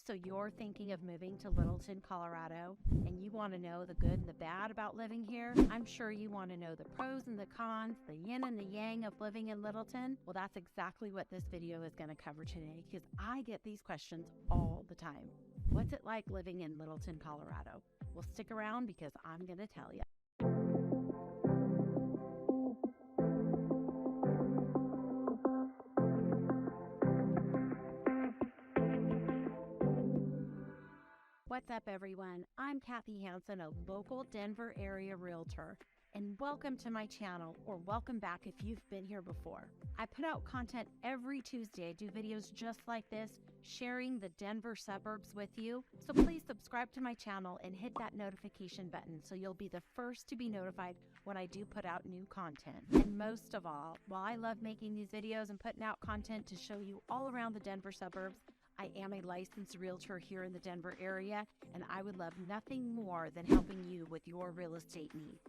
So you're thinking of moving to Littleton, Colorado, and you want to know the good and the bad about living here? I'm sure you want to know the pros and the cons, the yin and the yang of living in Littleton. Well, that's exactly what this video is going to cover today, because I get these questions all the time. What's it like living in Littleton, Colorado? Well, stick around because I'm going to tell you. What's up, everyone? I'm Kathy Hansen, a local Denver area realtor, and welcome to my channel, or welcome back if you've been here before. I put out content every Tuesday. I do videos just like this, sharing the Denver suburbs with you. So please subscribe to my channel and hit that notification button so you'll be the first to be notified when I do put out new content. And most of all, while I love making these videos and putting out content to show you all around the Denver suburbs, I am a licensed realtor here in the Denver area, and I would love nothing more than helping you with your real estate needs.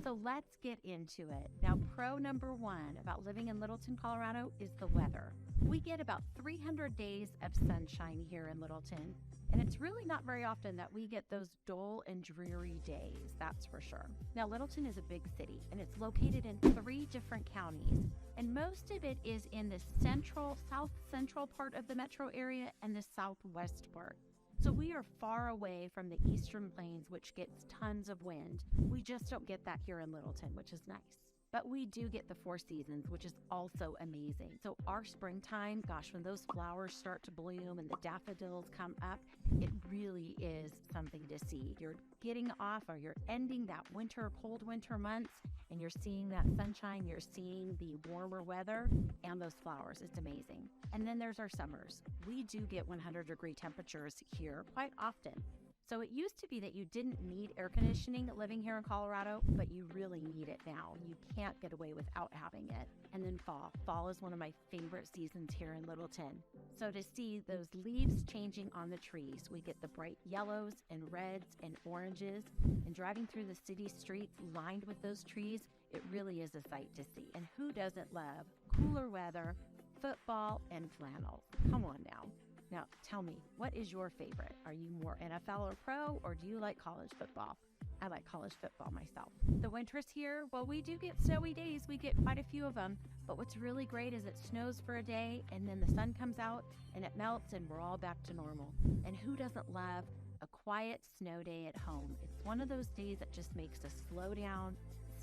So let's get into it. Now, pro number one about living in Littleton, Colorado is the weather. We get about 300 days of sunshine here in Littleton, and it's really not very often that we get those dull and dreary days, that's for sure. Now, Littleton is a big city, and it's located in 3 different counties, and most of it is in the south central part of the metro area and the southwest part. So we are far away from the eastern plains, which gets tons of wind. We just don't get that here in Littleton, which is nice. But we do get the 4 seasons, which is also amazing. So our springtime, gosh, when those flowers start to bloom and the daffodils come up, it really is something to see. You're getting off, or you're ending that winter, cold winter months, and you're seeing that sunshine, you're seeing the warmer weather and those flowers. It's amazing. And then there's our summers. We do get 100-degree temperatures here quite often. So it used to be that you didn't need air conditioning living here in Colorado, but you really need it now. You can't get away without having it. And then fall. Fall is one of my favorite seasons here in Littleton. So to see those leaves changing on the trees, we get the bright yellows and reds and oranges, and driving through the city streets lined with those trees, it really is a sight to see. And who doesn't love cooler weather, football, and flannels? Come on now. Now, tell me, what is your favorite? Are you more NFL or pro, or do you like college football? I like college football myself. The winters here, well, we do get snowy days. We get quite a few of them. But what's really great is it snows for a day, and then the sun comes out, and it melts, and we're all back to normal. And who doesn't love a quiet snow day at home? It's one of those days that just makes us slow down,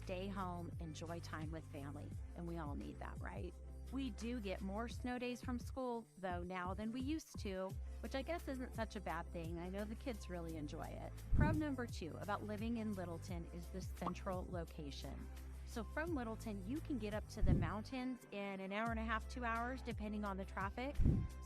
stay home, enjoy time with family. And we all need that, right? We do get more snow days from school, though, now than we used to, which I guess isn't such a bad thing. I know the kids really enjoy it. Pro number 2 about living in Littleton is the central location. So from Littleton, you can get up to the mountains in an hour and a half, 2 hours, depending on the traffic.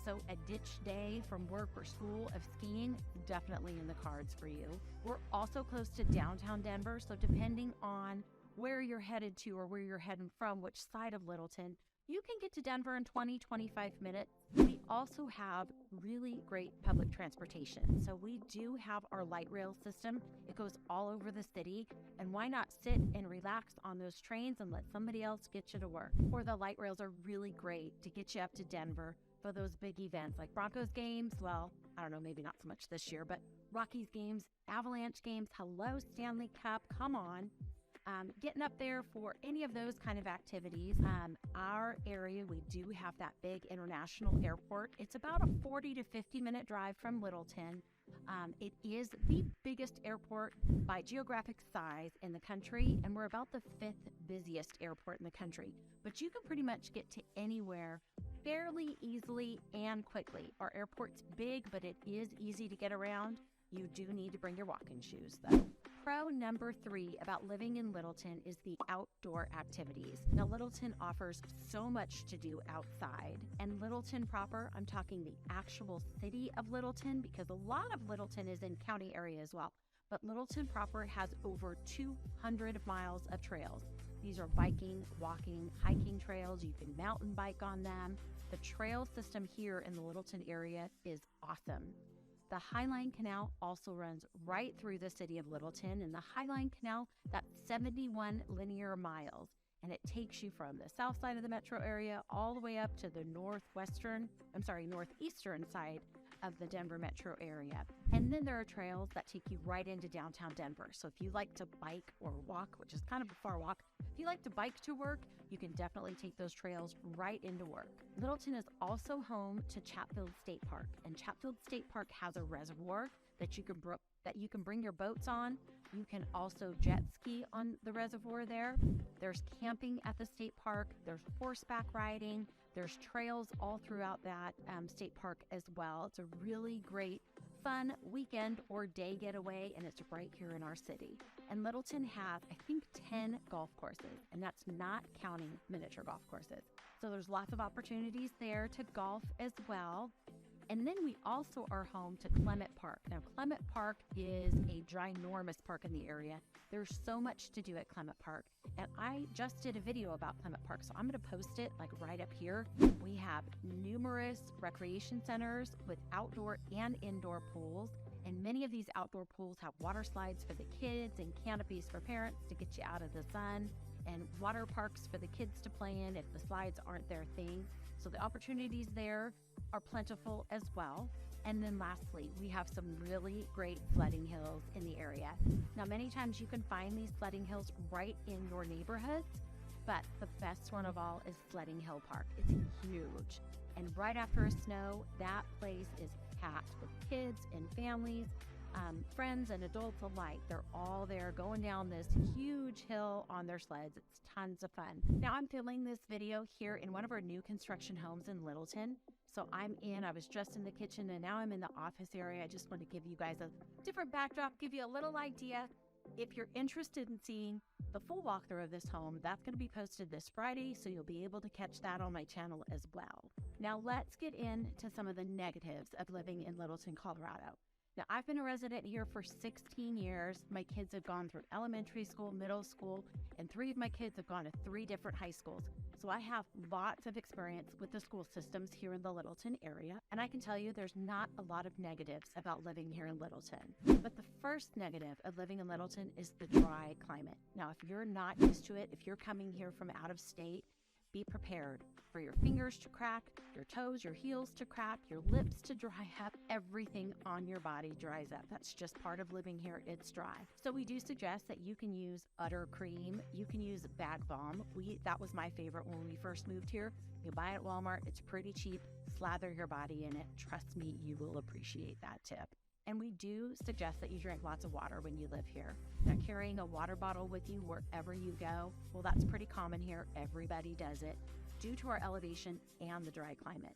So a ditch day from work or school of skiing, definitely in the cards for you. We're also close to downtown Denver, so depending on where you're headed to or where you're heading from, which side of Littleton, you can get to Denver in 20-25 minutes. We also have really great public transportation. So we do have our light rail system. It goes all over the city. And why not sit and relax on those trains and let somebody else get you to work? Or the light rails are really great to get you up to Denver for those big events like Broncos games. Well, I don't know, maybe not so much this year, but Rockies games, Avalanche games, hello Stanley Cup, come on. Getting up there for any of those kind of activities. Our area, we do have that big international airport. It's about a 40 to 50 minute drive from Littleton. It is the biggest airport by geographic size in the country, and we're about the 5th busiest airport in the country. But you can pretty much get to anywhere fairly easily and quickly. Our airport's big, but it is easy to get around. You do need to bring your walking shoes, though. Pro number 3 about living in Littleton is the outdoor activities. Now, Littleton offers so much to do outside. And Littleton proper, I'm talking the actual city of Littleton, because a lot of Littleton is in county area as well. But Littleton proper has over 200 miles of trails. These are biking, walking, hiking trails. You can mountain bike on them. The trail system here in the Littleton area is awesome. The Highline Canal also runs right through the city of Littleton, and the Highline Canal, that's 71 linear miles, and it takes you from the south side of the metro area all the way up to the northeastern side of the Denver metro area. And then there are trails that take you right into downtown Denver. So if you like to bike or walk, which is kind of a far walk, if you like to bike to work, you can definitely take those trails right into work. Littleton is also home to Chatfield State Park, and Chatfield State Park has a reservoir that you can bring your boats on. You can also jet ski on the reservoir there. There's camping at the state park. There's horseback riding. There's trails all throughout that state park as well. It's a really great, fun weekend or day getaway, and it's right here in our city. And Littleton has, I think, 10 golf courses, and that's not counting miniature golf courses. So there's lots of opportunities there to golf as well. And then we also are home to Clement Park. Now, Clement Park is a ginormous park in the area. There's so much to do at Clement Park. And I just did a video about Clement Park, so I'm going to post it like right up here. We have numerous recreation centers with outdoor and indoor pools. And many of these outdoor pools have water slides for the kids and canopies for parents to get you out of the sun, and water parks for the kids to play in if the slides aren't their thing. So the opportunities there are plentiful as well. And then lastly, we have some really great sledding hills in the area. Now, many times you can find these sledding hills right in your neighborhoods, but the best one of all is Sledding Hill Park. It's huge. And right after a snow, that place is packed with kids and families, friends and adults alike. They're all there going down this huge hill on their sleds. It's tons of fun. Now, I'm filming this video here in one of our new construction homes in Littleton. So I was just in the kitchen, and now I'm in the office area. I just want to give you guys a different backdrop, give you a little idea. If you're interested in seeing the full walkthrough of this home, that's going to be posted this Friday, so you'll be able to catch that on my channel as well. Now let's get into some of the negatives of living in Littleton, Colorado. Now, I've been a resident here for 16 years. My kids have gone through elementary school, middle school, and 3 of my kids have gone to 3 different high schools. So I have lots of experience with the school systems here in the Littleton area. And I can tell you there's not a lot of negatives about living here in Littleton. But the first negative of living in Littleton is the dry climate. Now, if you're not used to it, if you're coming here from out of state, be prepared for your fingers to crack, your toes, your heels to crack, your lips to dry up. Everything on your body dries up. That's just part of living here. It's dry. So we do suggest that you can use Udder cream. You can use Bag Balm. That was my favorite when we first moved here. You buy it at Walmart. It's pretty cheap. Slather your body in it. Trust me, you will appreciate that tip. And we do suggest that you drink lots of water when you live here. Now, carrying a water bottle with you wherever you go, well, that's pretty common here. Everybody does it due to our elevation and the dry climate.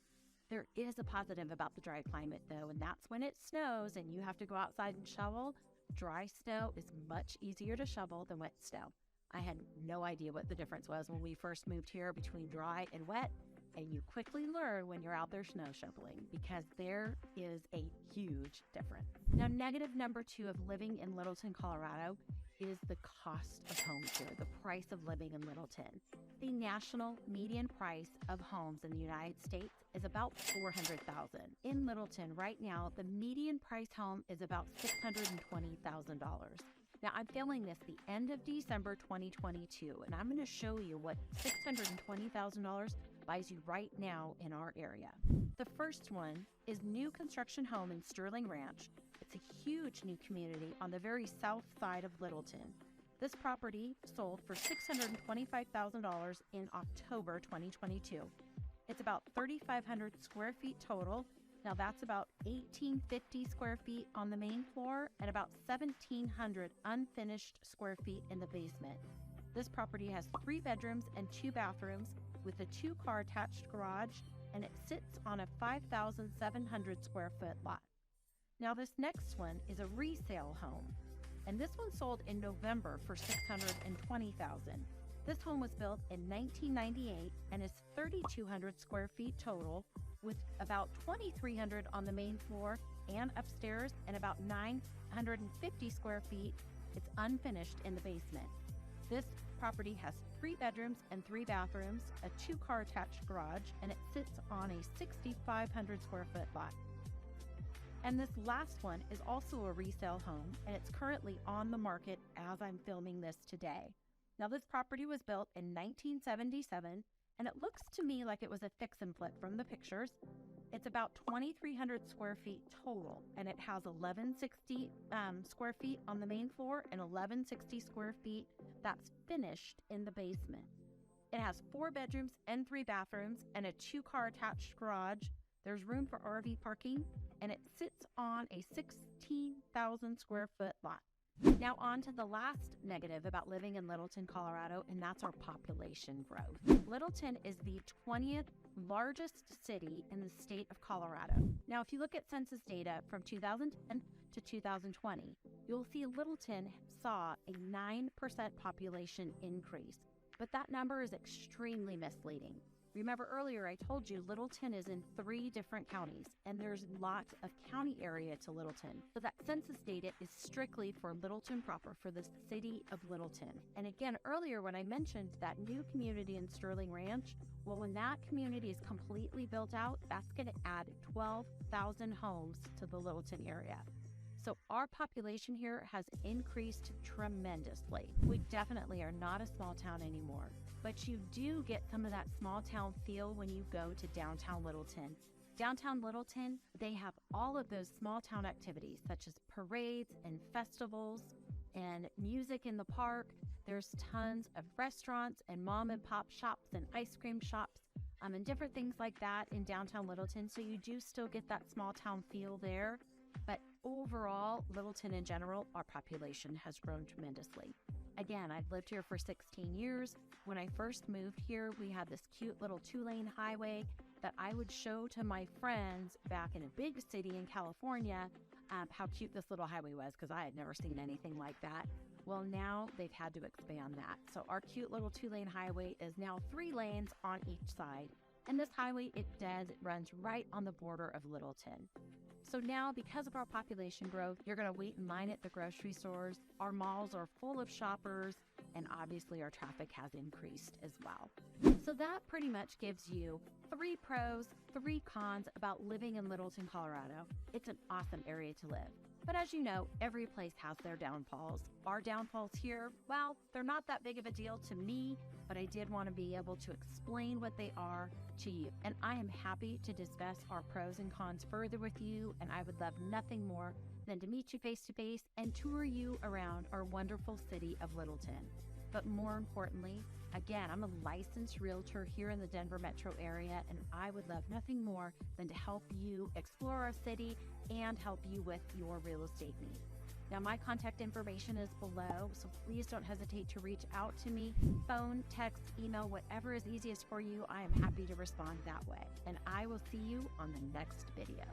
There is a positive about the dry climate, though, and that's when it snows and you have to go outside and shovel. Dry snow is much easier to shovel than wet snow. I had no idea what the difference was when we first moved here between dry and wet. And you quickly learn when you're out there snow shoveling, because there is a huge difference. Now, negative number 2 of living in Littleton, Colorado is the cost of homes here, the price of living in Littleton. The national median price of homes in the United States is about $400,000. In Littleton right now, the median price home is about $620,000. Now, I'm filming this the end of December 2022, and I'm going to show you what $620,000 buys you right now in our area. The first one is New Construction Home in Sterling Ranch. It's a huge new community on the very south side of Littleton. This property sold for $625,000 in October 2022. It's about 3,500 square feet total. Now that's about 1,850 square feet on the main floor and about 1,700 unfinished square feet in the basement. This property has 3 bedrooms and 2 bathrooms with a 2-car attached garage, and it sits on a 5,700 square foot lot. Now this next one is a resale home, and this one sold in November for $620,000. This home was built in 1998 and is 3,200 square feet total, with about 2,300 on the main floor and upstairs, and about 950 square feet. It's unfinished in the basement. This property has 3 bedrooms and 3 bathrooms, a 2-car attached garage, and it sits on a 6,500 square foot lot. And this last one is also a resale home, and it's currently on the market as I'm filming this today. Now, this property was built in 1977, and it looks to me like it was a fix and flip from the pictures. It's about 2,300 square feet total, and it has 1,160 square feet on the main floor and 1,160 square feet that's finished in the basement. It has 4 bedrooms and 3 bathrooms and a 2-car attached garage. There's room for RV parking, and it sits on a 16,000 square foot lot. Now on to the last negative about living in Littleton, Colorado, and that's our population growth. Littleton is the 20th largest city in the state of Colorado. Now, if you look at census data from 2010 to 2020, you'll see Littleton saw a 9% population increase, but that number is extremely misleading. Remember earlier I told you Littleton is in 3 different counties, and there's lots of county area to Littleton. So that census data is strictly for Littleton proper, for the city of Littleton. And again, earlier when I mentioned that new community in Sterling Ranch, well, when that community is completely built out, that's going to add 12,000 homes to the Littleton area. So our population here has increased tremendously. We definitely are not a small town anymore, but you do get some of that small town feel when you go to downtown Littleton. Downtown Littleton, they have all of those small town activities such as parades and festivals and music in the park. There's tons of restaurants and mom and pop shops and ice cream shops and different things like that in downtown Littleton. So you do still get that small town feel there. But overall, Littleton in general, our population has grown tremendously. Again, I've lived here for 16 years. When I first moved here, we had this cute little 2-lane highway that I would show to my friends back in a big city in California how cute this little highway was, because I had never seen anything like that. Well, now they've had to expand that. So our cute little 2-lane highway is now 3 lanes on each side. And this highway, it runs right on the border of Littleton. So now, because of our population growth, you're going to wait in line at the grocery stores. Our malls are full of shoppers, and obviously our traffic has increased as well. So that pretty much gives you 3 pros, 3 cons about living in Littleton, Colorado. It's an awesome area to live. But as you know, every place has their downfalls. Our downfalls here, well, they're not that big of a deal to me, but I did want to be able to explain what they are to you. And I am happy to discuss our pros and cons further with you, and I would love nothing more than to meet you face to face and tour you around our wonderful city of Littleton. But more importantly, again, I'm a licensed realtor here in the Denver metro area, and I would love nothing more than to help you explore our city and help you with your real estate needs. Now, my contact information is below, so please don't hesitate to reach out to me. Phone, text, email, whatever is easiest for you. I am happy to respond that way. And I will see you on the next video.